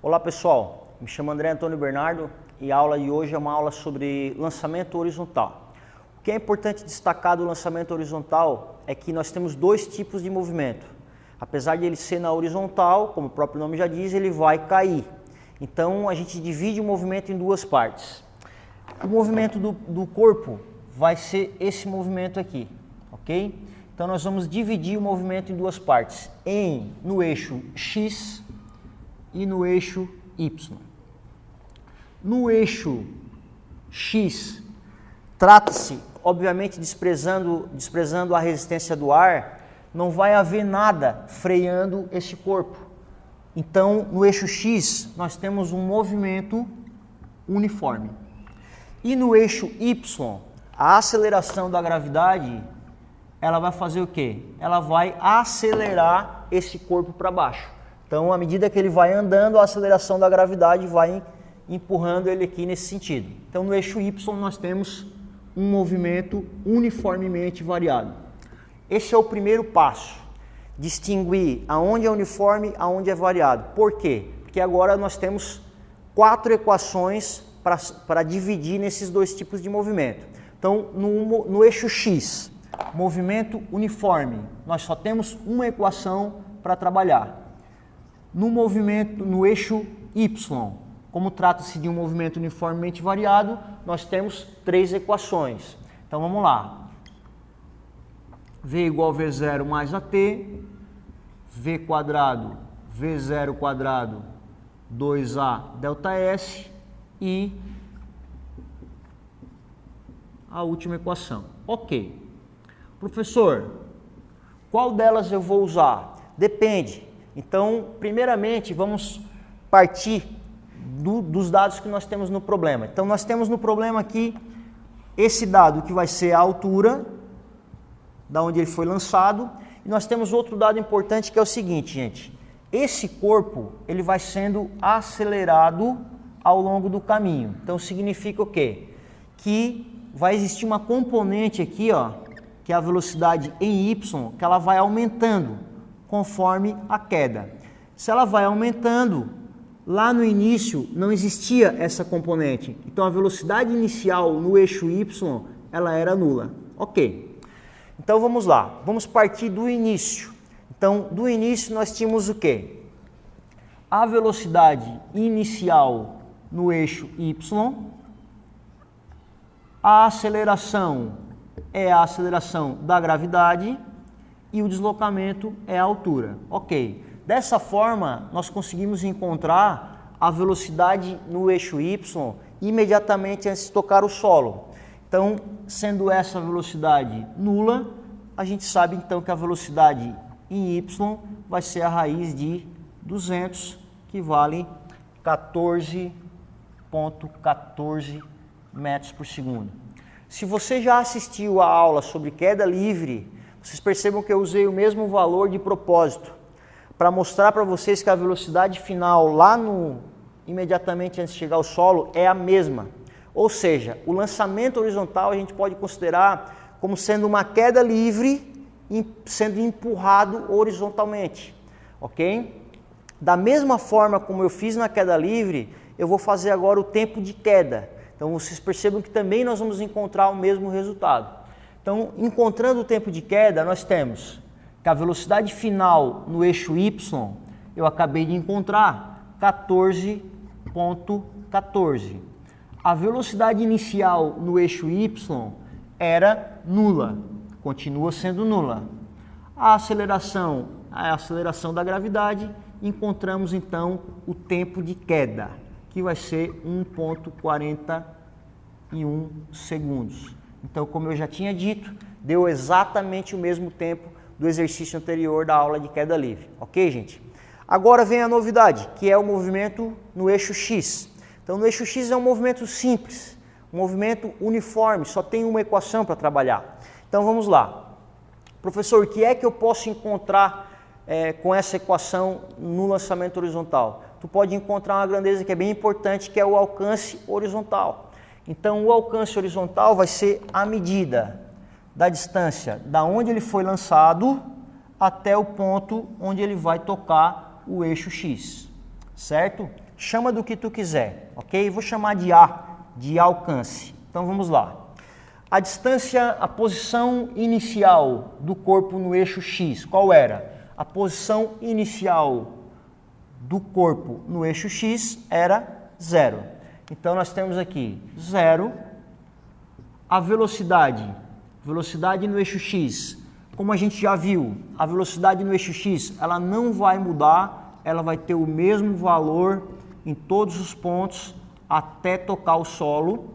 Olá pessoal, me chamo André Antônio Bernardo e a aula de hoje é uma aula sobre lançamento horizontal. O que é importante destacar do lançamento horizontal é que nós temos dois tipos de movimento. Apesar de ele ser na horizontal, como o próprio nome já diz, ele vai cair. Então a gente divide o movimento em duas partes. O movimento do corpo vai ser esse movimento aqui, ok? Então nós vamos dividir o movimento em duas partes, no eixo X e no eixo Y. No eixo X, trata-se, obviamente desprezando a resistência do ar, não vai haver nada freando esse corpo. Então, no eixo X, nós temos um movimento uniforme. E no eixo Y, a aceleração da gravidade, ela vai fazer o quê? Ela vai acelerar esse corpo para baixo. Então, à medida que ele vai andando, a aceleração da gravidade vai empurrando ele aqui nesse sentido. Então, no eixo Y, nós temos um movimento uniformemente variado. Esse é o primeiro passo, distinguir aonde é uniforme, aonde é variado. Por quê? Porque agora nós temos 4 equações para dividir nesses dois tipos de movimento. Então, no eixo X, movimento uniforme, nós só temos uma equação para trabalhar. No eixo Y, como trata-se de um movimento uniformemente variado, nós temos 3 equações. Então vamos lá. V igual a V0 mais AT, V quadrado, V0 quadrado, 2A delta S e a última equação. Ok. Professor, qual delas eu vou usar? Depende. Então, primeiramente, vamos partir dos dados que nós temos no problema. Então, nós temos no problema aqui esse dado que vai ser a altura, da onde ele foi lançado, e nós temos outro dado importante que é o seguinte, gente. Esse corpo, ele vai sendo acelerado ao longo do caminho. Então, significa o quê? Que vai existir uma componente aqui, ó, que é a velocidade em Y, que ela vai aumentando conforme a queda. Se ela vai aumentando, lá no início não existia essa componente. Então a velocidade inicial no eixo Y, ela era nula. Ok. Então vamos lá. Vamos partir do início. Então do início nós tínhamos o quê? A velocidade inicial no eixo Y. A aceleração é a aceleração da gravidade. E o deslocamento é a altura. Ok. Dessa forma, nós conseguimos encontrar a velocidade no eixo Y imediatamente antes de tocar o solo. Então, sendo essa velocidade nula, a gente sabe então que a velocidade em Y vai ser a raiz de 200, que vale 14,14 metros por segundo. Se você já assistiu a aula sobre queda livre, vocês percebam que eu usei o mesmo valor de propósito para mostrar para vocês que a velocidade final lá imediatamente antes de chegar ao solo é a mesma. Ou seja, o lançamento horizontal a gente pode considerar como sendo uma queda livre sendo empurrado horizontalmente, ok? Da mesma forma como eu fiz na queda livre, eu vou fazer agora o tempo de queda. Então vocês percebam que também nós vamos encontrar o mesmo resultado. Então, encontrando o tempo de queda, nós temos que a velocidade final no eixo Y, eu acabei de encontrar 14,14. A velocidade inicial no eixo Y era nula, continua sendo nula. A aceleração é a aceleração da gravidade, encontramos então o tempo de queda, que vai ser 1,41 segundos. Então, como eu já tinha dito, deu exatamente o mesmo tempo do exercício anterior da aula de queda livre. Ok, gente? Agora vem a novidade, que é o movimento no eixo X. Então, no eixo X é um movimento simples, um movimento uniforme, só tem uma equação para trabalhar. Então, vamos lá. Professor, o que é que eu posso encontrar com essa equação no lançamento horizontal? Tu pode encontrar uma grandeza que é bem importante, que é o alcance horizontal. Então, o alcance horizontal vai ser a medida da distância da onde ele foi lançado até o ponto onde ele vai tocar o eixo X, certo? chama do que tu quiser, ok? Vou chamar de A, de alcance. Então vamos lá. A distância, a posição inicial do corpo no eixo X, qual era? A posição inicial do corpo no eixo X era 0. Então nós temos aqui 0. A velocidade no eixo X, como a gente já viu, a velocidade no eixo X, ela não vai mudar, ela vai ter o mesmo valor em todos os pontos até tocar o solo,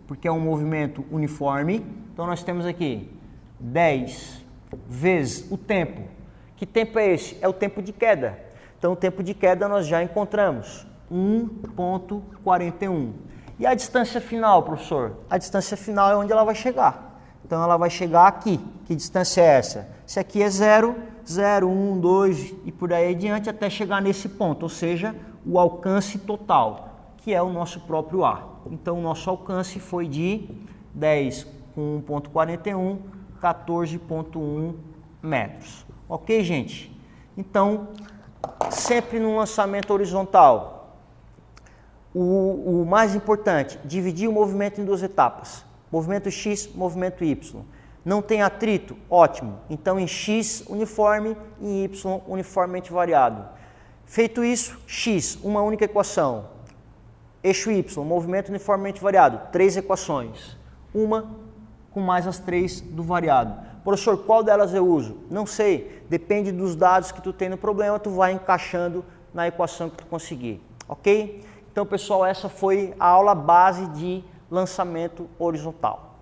porque é um movimento uniforme. Então nós temos aqui 10 vezes o tempo. Que tempo é esse? É o tempo de queda. Então o tempo de queda nós já encontramos, 1,41. E a distância final, professor? A distância final é onde ela vai chegar. Então ela vai chegar aqui. Que distância é essa? Se aqui é 0, 0, 1, 2 e por aí adiante até chegar nesse ponto, ou seja, o alcance total, que é o nosso próprio A. Então o nosso alcance foi de 10 com 1,41, 14,1 metros. Ok, gente? Então, sempre no lançamento horizontal, o mais importante, dividir o movimento em duas etapas. Movimento X, movimento Y. Não tem atrito? Ótimo. Então em X uniforme e em Y uniformemente variado. Feito isso, X, uma única equação. Eixo Y, movimento uniformemente variado, 3 equações. Uma com mais as 3 do variado. Professor, qual delas eu uso? Não sei. Depende dos dados que tu tem no problema, tu vai encaixando na equação que tu conseguir. Ok? Então, pessoal, essa foi a aula base de lançamento horizontal.